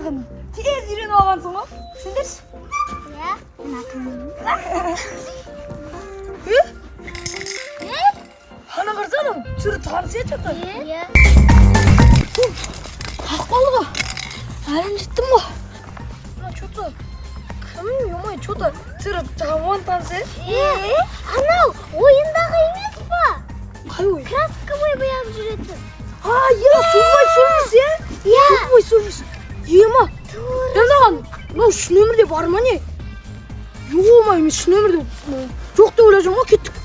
bakın. Tez yürüyün olan sonra. Sindiriş. Ya. Nakın. Hana kırsana. Şurada tanrısıya çıktı. Ya. Kalkmalı mı? Әлім жеттім ғой. Что-то кім емай, что-то тірі жаман тансы. Анау ойындағы емес па? Қай ой? Красковый бояп жүретін. Иә, солмай сөрмес, иә? Солмай сөрмес. Ема, енді мынау үш нөмірде бар ма не? Емай, мен үш нөмірде жоқ деп ойлап жүрмін ғой, кеттік.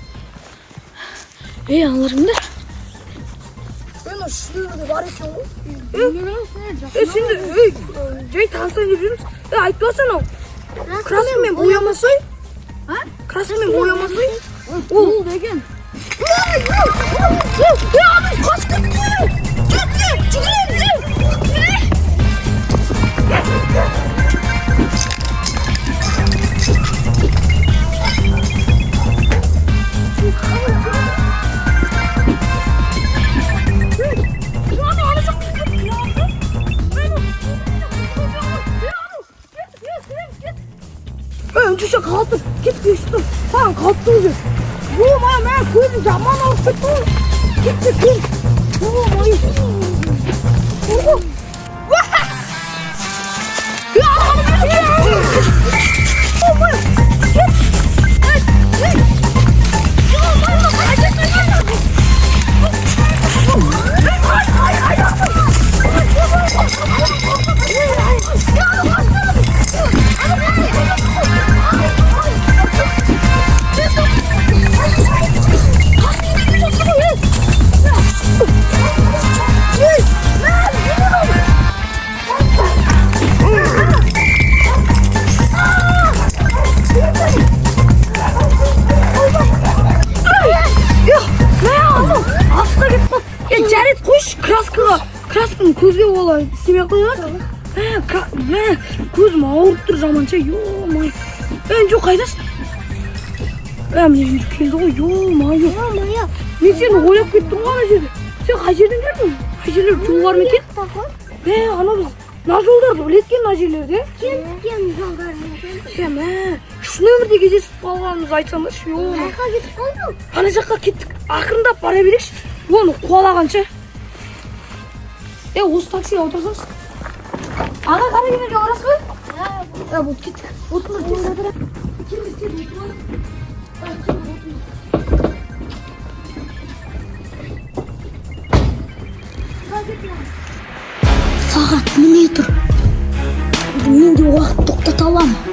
Аналарыңдар. Мен үш нөмірде бар екен ғой. Сенді, жай таныстан деп жүрміз. Айтпасын ау. Краскамен боямасай? Краскамен боямасай? Ол деген. Адам қас кетті! Кетті! Жүгірем! Düşe kalktım. Git düştüm. Sen kalktın diyor. Yoğum ayağım ben koydum. Zaman alıp gittim. Git. Yoğum ayağım. Ya hanım ya. Yoğum ayağım. Git. Yoğum ayağım. Красканы көзге олай істемей қойған. Көзім ауырып тұр жаманша. Йо-май. Жоқ қайдасың? Міне жүріп келді ғой. Йо-май. Мен сені ойлап кеттім ғой ана жерде. Сен қай жерден келдің? Қай жерлер жолдар ма екен? Ана біз мына жолдарды біледі екен, мына жерлерде. Кеткен жолдар. Үш нөмірде кездесіп қалғанымызды айтсаңдаршы. Йо-май. Қайқа кетіп қалдың? Ана жаққа кеттік. Ақырындап бара берейікші. Оны қуалағанша. Осы таксиге отырсаңыз. Аға қара кемеге барасыз ба? Бұл кеттік. Отырыңдар. Сағат міне тұр. Мен де уақыт тоқтата аламын.